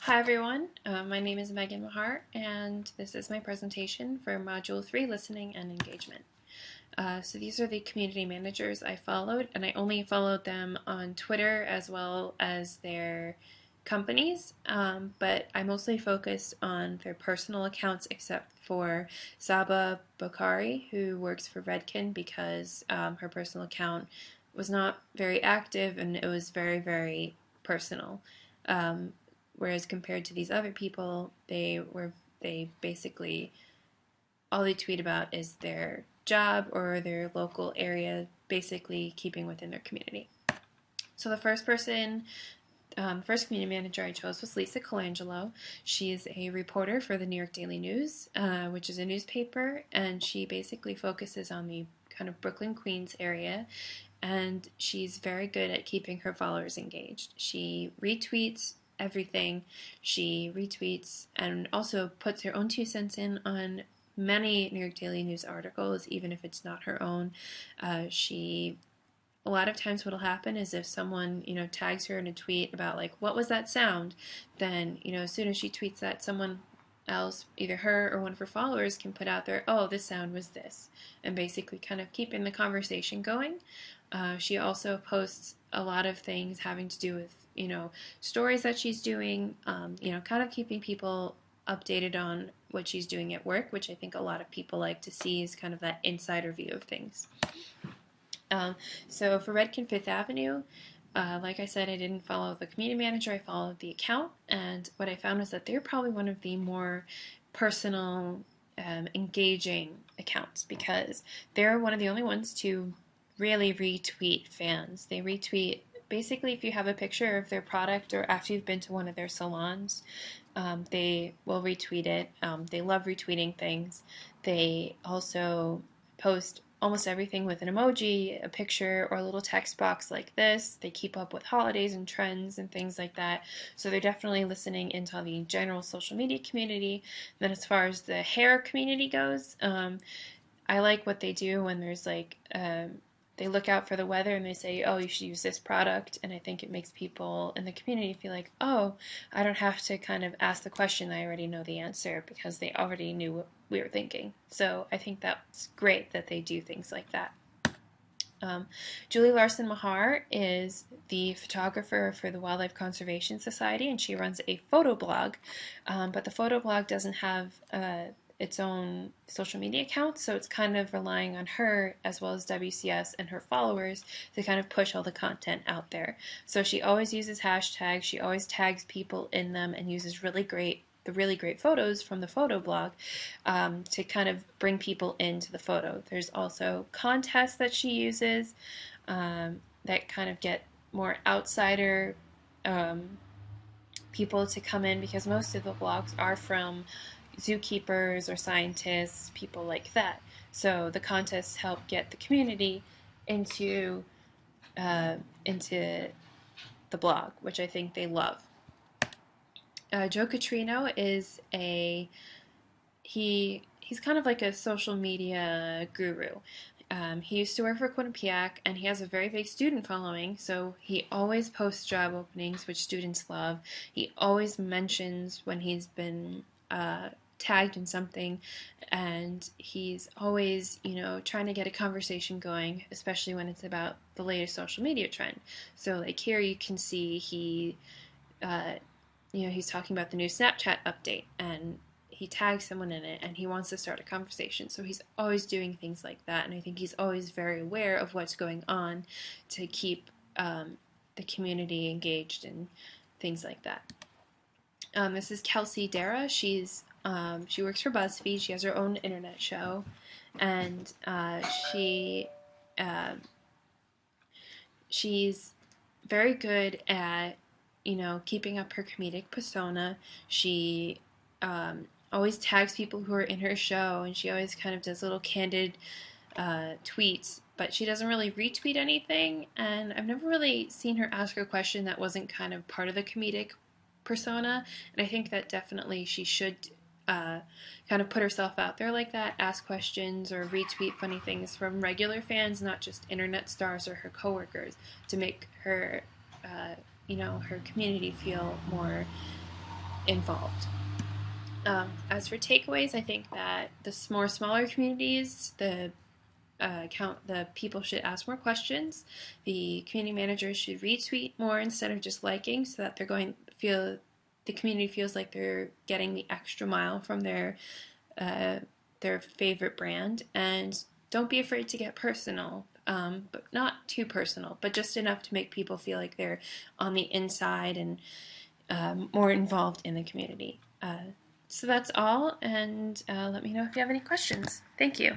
Hi everyone, my name is Maher, and this is my presentation for Module 3, Listening and Engagement. So these are the community managers I followed, and I only followed them on Twitter as well as their companies, but I mostly focused on their personal accounts except for Saba Bokhari, who works for Redkin, because her personal account was not very active and it was very, very personal. Um, Whereas compared to these other people, they basically all they tweet about is their job or their local area, basically keeping within their community. So the first community manager I chose was Lisa Colangelo. She is a reporter for the New York Daily News, which is a newspaper, and she basically focuses on the kind of Brooklyn, Queens area, and she's very good at keeping her followers engaged. She retweets everything. She retweets and also puts her own 2 cents in on many New York Daily News articles, even if it's not her own. A lot of times what'll happen is if someone, tags her in a tweet about like, what was that sound? Then, as soon as she tweets that, someone else, either her or one of her followers, can put out there, oh, this sound was this, and basically kind of keeping the conversation going. She also posts a lot of things having to do with, stories that she's doing, kind of keeping people updated on what she's doing at work, which I think a lot of people like to see is kind of that insider view of things. So for Redkin Fifth Avenue, like I said, I didn't follow the community manager, I followed the account, and what I found was that they're probably one of the more personal, engaging accounts, because they're one of the only ones to really retweet fans. They retweet basically if you have a picture of their product or after you've been to one of their salons, they will retweet it. They love retweeting things. They also post almost everything with an emoji, a picture, or a little text box like this. They keep up with holidays and trends and things like that. So they're definitely listening into the general social media community. Then as far as the hair community goes, I like what they do when there's like they look out for the weather and they say, oh, you should use this product. And I think it makes people in the community feel like, oh, I don't have to kind of ask the question. I already know the answer because they already knew what we were thinking. So I think that's great that they do things like that. Julie Larson Maher is the photographer for the Wildlife Conservation Society, and she runs a photo blog, but the photo blog doesn't have its own social media account, so it's kind of relying on her as well as WCS and her followers to kind of push all the content out there. So she always uses hashtags, she always tags people in them, and uses really great photos from the photo blog to kind of bring people into the photo. There's also contests that she uses that kind of get more outsider people to come in, because most of the blogs are from zookeepers or scientists, people like that. So the contests help get the community into the blog, which I think they love. Joe Catrino is he's kind of like a social media guru. He used to work for Quinnipiac, and he has a very big student following, so he always posts job openings, which students love. He always mentions when he's been tagged in something, and he's always, trying to get a conversation going, especially when it's about the latest social media trend. So like here you can see he's talking about the new Snapchat update, and he tags someone in it, and he wants to start a conversation. So he's always doing things like that, and I think he's always very aware of what's going on to keep the community engaged and things like that. This is Kelsey Dara. She works for BuzzFeed. She has her own internet show, and she's very good at keeping up her comedic persona. She always tags people who are in her show, and she always kind of does little candid tweets, but she doesn't really retweet anything, and I've never really seen her ask a question that wasn't kind of part of the comedic persona, and I think that definitely she should kind of put herself out there like that, ask questions or retweet funny things from regular fans, not just internet stars or her coworkers, to make her her community feel more involved. As for takeaways, I think that the smaller communities, the people should ask more questions. The community managers should retweet more instead of just liking, so that the community feels like they're getting the extra mile from uh, their favorite brand. And don't be afraid to get personal, but not too personal, but just enough to make people feel like they're on the inside and more involved in the community. So that's all, and let me know if you have any questions. Thank you.